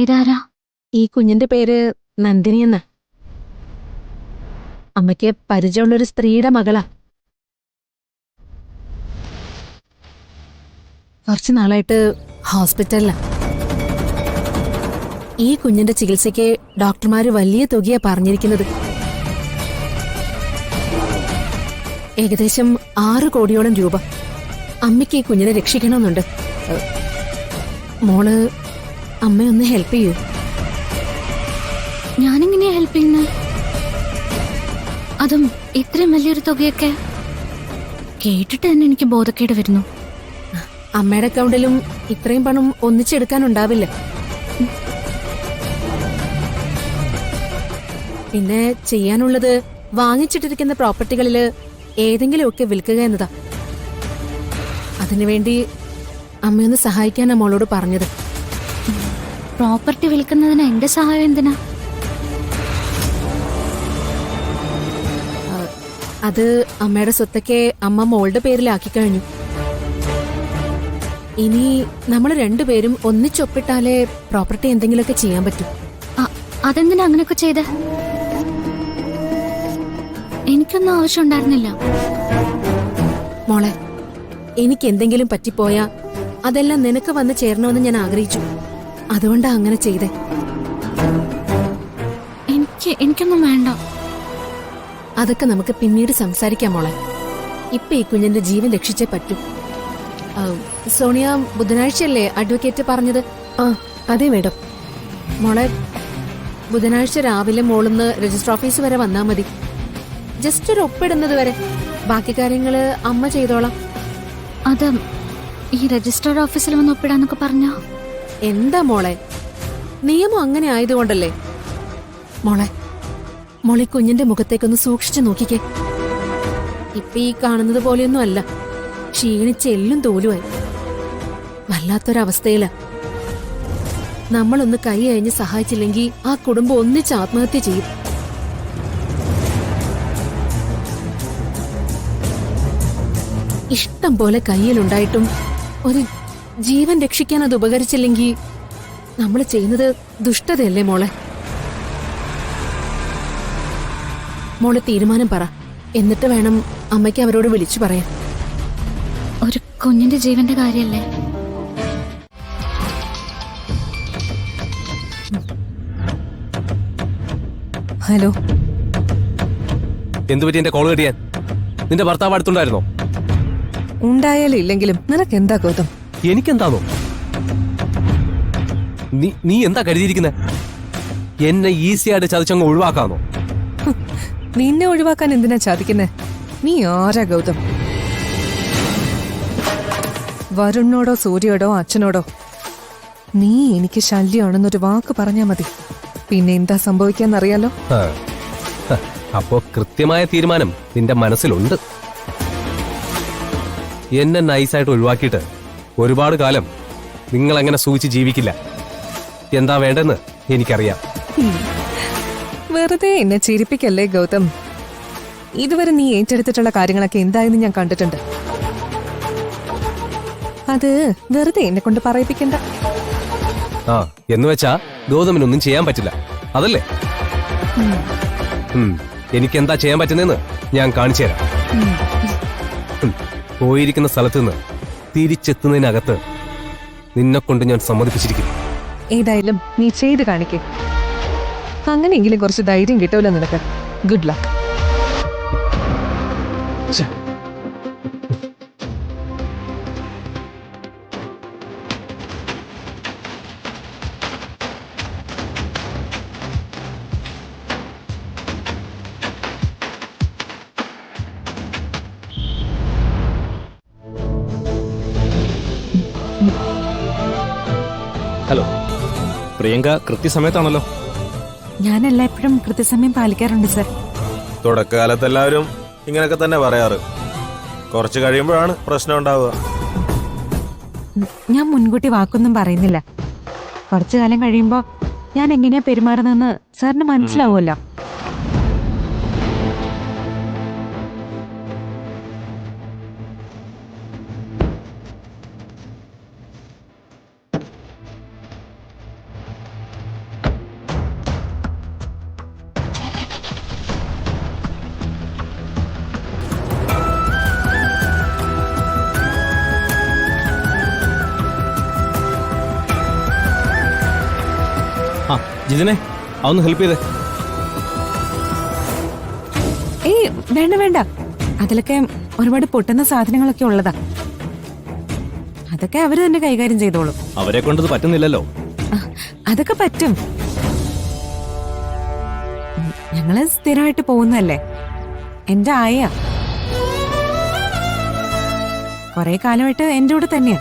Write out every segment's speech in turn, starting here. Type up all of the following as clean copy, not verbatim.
ഇതാരാ? ഈ കുഞ്ഞിന്റെ പേര് നന്ദിനി എന്ന. അമ്മയ്ക്ക് പരിചയമുള്ളൊരു സ്ത്രീയുടെ മകളാ. കുറച്ചു നാളായിട്ട് ഹോസ്പിറ്റലിലാ. ഈ കുഞ്ഞിന്റെ ചികിത്സയ്ക്ക് ഡോക്ടർമാര് വലിയ തുകയാ പറഞ്ഞിരിക്കുന്നത്. ഏകദേശം 6 കോടിയോളം രൂപ. അമ്മയ്ക്ക് ഈ കുഞ്ഞിനെ രക്ഷിക്കണമെന്നുണ്ട്. മോള് അമ്മയൊന്ന് ഹെൽപ്പ് ചെയ്യൂ. ഞാനെങ്ങനെയാ ഹെൽപ്പ് ചെയ്യുന്നത്? അതും ഇത്രയും വലിയൊരു തുകയൊക്കെ കേട്ടിട്ട് തന്നെ എനിക്ക് ബോധക്കേട് വരുന്നു. അമ്മയുടെ അക്കൗണ്ടിലും ഇത്രയും പണം ഒന്നിച്ചെടുക്കാനുണ്ടാവില്ല. പിന്നെ ചെയ്യാനുള്ളത് വാങ്ങിച്ചിട്ടിരിക്കുന്ന പ്രോപ്പർട്ടികളില് ഏതെങ്കിലുമൊക്കെ വിൽക്കുക എന്നതാ. അതിനുവേണ്ടി അമ്മയൊന്ന് സഹായിക്കാനാ മോളോട് പറഞ്ഞത്. പ്രോപ്പർട്ടി വിൽക്കുന്നതിന് എന്റെ സഹായം എന്തിനാ? അത് അമ്മയുടെ സ്വത്തൊക്കെ അമ്മ മോളുടെ പേരിലാക്കി കഴിഞ്ഞു. ഇനി നമ്മൾ രണ്ടുപേരും ഒന്നിച്ചൊപ്പിട്ടാലേ പ്രോപ്പർട്ടി എന്തെങ്കിലുമൊക്കെ ചെയ്യാൻ പറ്റും. അതെന്തിനാ അങ്ങനെയൊക്കെ ചെയ്തേ? എനിക്കൊന്നും ആവശ്യം ഉണ്ടായിരുന്നില്ല. മോളെ, എനിക്ക് എന്തെങ്കിലും പറ്റിപ്പോയാ അതെല്ലാം നിനക്ക് വന്ന് ചേരണമെന്ന് ഞാൻ ആഗ്രഹിച്ചു. അതുകൊണ്ടാ അങ്ങനെ ചെയ്തേ. എനിക്കൊന്നും വേണ്ട. അതൊക്കെ നമുക്ക് പിന്നീട് സംസാരിക്കാം മോളെ. ഇപ്പൊ ഈ കുഞ്ഞിന്റെ ജീവൻ രക്ഷിച്ചേ പറ്റൂ. സോണിയ ബുധനാഴ്ചയല്ലേ അഡ്വക്കേറ്റ് പറഞ്ഞത്? അതെ മേഡം. മോളെ, ബുധനാഴ്ച രാവിലെ മോളിന്ന് രജിസ്റ്റർ ഓഫീസ് വരെ വന്നാ മതി. ജസ്റ്റ് ഒരു ഒപ്പിടുന്നത് വരെ. ബാക്കി കാര്യങ്ങള് അമ്മ ചെയ്തോളാം. അത് ഈ രജിസ്റ്റർ ഓഫീസിൽ വന്ന് ഒപ്പിടാന്നൊക്കെ പറഞ്ഞോ? എന്താ മോളെ, നിയമം അങ്ങനെ ആയതുകൊണ്ടല്ലേ. മോളെ കുഞ്ഞിന്റെ മുഖത്തേക്കൊന്ന് സൂക്ഷിച്ചു നോക്കിക്കേ. ഇപ്പൊ ഈ കാണുന്നത് പോലെയൊന്നും അല്ല. ക്ഷീണിച്ച് എല്ലും തോലുമായി വല്ലാത്തൊരവസ്ഥയില. നമ്മളൊന്ന് കൈ അയഞ്ഞ് സഹായിച്ചില്ലെങ്കിൽ ആ കുടുംബം ഒന്നിച്ച് ആത്മഹത്യ ചെയ്യും. ഇഷ്ടം പോലെ കയ്യിലുണ്ടായിട്ടും ഒരു ജീവൻ രക്ഷിക്കാൻ അത് ഉപകരിച്ചില്ലെങ്കിൽ നമ്മൾ ചെയ്യുന്നത് ദുഷ്ടതയല്ലേ മോളെ? മോളെ തീരുമാനം പറ. എന്നിട്ട് വേണം അമ്മയ്ക്ക് അവരോട് വിളിച്ചു പറയാൻ. ഒരു കുഞ്ഞിന്റെ ജീവന്റെ കാര്യല്ലേ? ഹലോ. എന്തു പറ്റി എന്റെ കോൾ കെട്ടിയാൻ? നിന്റെ ഭർത്താവ് അടുത്തുണ്ടായിരുന്നോ? ഉണ്ടായാലും ഇല്ലെങ്കിലും നിനക്ക് എന്താ ഗൗതം? എനിക്കെന്താണോ? നീ എന്താ കരുതിയിരിക്കുന്നെ? എന്നെ ഈസിയായിട്ട് ചതിച്ചങ്ങ് ഒഴിവാക്കാന്നോ? നിന്നെ ഒഴിവാക്കാൻ എന്തിനാ ചതിക്കുന്നെ? നീ ആരാ ഗൗതം? വരുണിനോടോ സൂര്യയോടോ അച്ഛനോടോ നീ എനിക്ക് ശല്യമാണെന്നൊരു വാക്ക് പറഞ്ഞാ മതി. പിന്നെ എന്താ സംഭവിക്കാന്നറിയാലോ. അപ്പോ കൃത്യമായ തീരുമാനം നിന്റെ മനസ്സിലുണ്ട്. എന്നെ നൈസായിട്ട് ഒഴിവാക്കിയിട്ട് ഒരുപാട് കാലം നിങ്ങൾ അങ്ങനെ സൂചിച്ച് ജീവിക്കില്ല. എന്താ വേണ്ടെന്ന് എനിക്കറിയാം. വെറുതെ എന്നെ ചിരിപ്പിക്കല്ലേ ഗൗതം. ഇതുവരെ നീ ഏറ്റെടുത്തിട്ടുള്ള കാര്യങ്ങളൊക്കെ എന്തായെന്ന് ഞാൻ കണ്ടിട്ടുണ്ട്. അത് വെറുതെ എന്നെ കൊണ്ട് പറയിപ്പിക്കണ്ട. എന്ന് വെച്ചാ ഗൗതമിനൊന്നും ചെയ്യാൻ പറ്റില്ല, അതല്ലേ? എനിക്കെന്താ ചെയ്യാൻ പറ്റുന്നതെന്ന് ഞാൻ കാണിച്ചു തരാം. പോയിരിക്കുന്ന സ്ഥലത്ത് നിന്ന് തിരിച്ചെത്തുന്നതിനകത്ത് നിന്നെ കൊണ്ട് ഞാൻ സമ്മതിപ്പിച്ചിരിക്കും. ഏതായാലും നീ ചെയ്ത് കാണിക്കേ. അങ്ങനെയെങ്കിലും കുറച്ച് ധൈര്യം കിട്ടുമല്ലോ നിനക്ക്. Good luck. ഹലോ പ്രിയങ്ക, കൃത്യസമയത്താണല്ലോ. ഞാൻ എല്ലായ്പ്പോഴും കൃത്യസമയം പാലിക്കാറുണ്ട് സർ. തുടക്കകാലത്ത് എല്ലാവരും ഇങ്ങനെയൊക്കെ തന്നെ പറയാറ്. കുറച്ച് കഴിയുമ്പോഴാണ് പ്രശ്നം ഉണ്ടാവുക. ഞാൻ മുൻകൂട്ടി വാക്കൊന്നും പറയുന്നില്ല. കുറച്ചു കാലം കഴിയുമ്പോ ഞാൻ എങ്ങനെയാ പെരുമാറുന്നതെന്ന് സാറിന് മനസ്സിലാവുമല്ലോ. ജിതിനെ അതൊന്ന് ഹെൽപ്പ് ചെയ്തേ. ഏയ് വേണ്ട വേണ്ട, അതിലൊക്കെ ഒരുപാട് പൊട്ടുന്ന സാധനങ്ങളൊക്കെ ഉള്ളതാ. അതൊക്കെ അവര് തന്നെ കൈകാര്യം ചെയ്തോളും. അവരെ കൊണ്ടത് പറ്റുന്നില്ലല്ലോ. ആ, അതൊക്കെ പറ്റും. ഞങ്ങള് സ്ഥിരമായിട്ട് പോകുന്നതല്ലേ. എന്റെ ആയ കൊറേ കാലമായിട്ട് എന്റെ കൂടെ തന്നെയാ.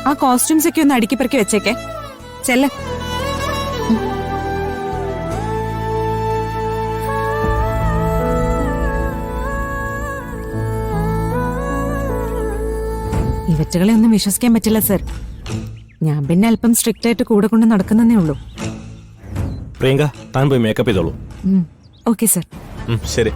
ആ കോസ്റ്റ്യൂംസ് ഒക്കെ ഒന്ന് അടുക്കി പെറുക്കി വെച്ചേക്കെ. ചെല്ല. ഇവറ്റകളെ ഒന്നും വിശ്വസിക്കാൻ പറ്റില്ല സർ. ഞാൻ പിന്നെ അല്പം സ്ട്രിക്റ്റ് ആയിട്ട് കൂടെ കൊണ്ട് നടക്കുന്നേ ഉള്ളൂ. പ്രിയങ്ക താൻ പോയി മേക്കപ്പ് ചെയ്തോളൂ. Okay sir. ശരി.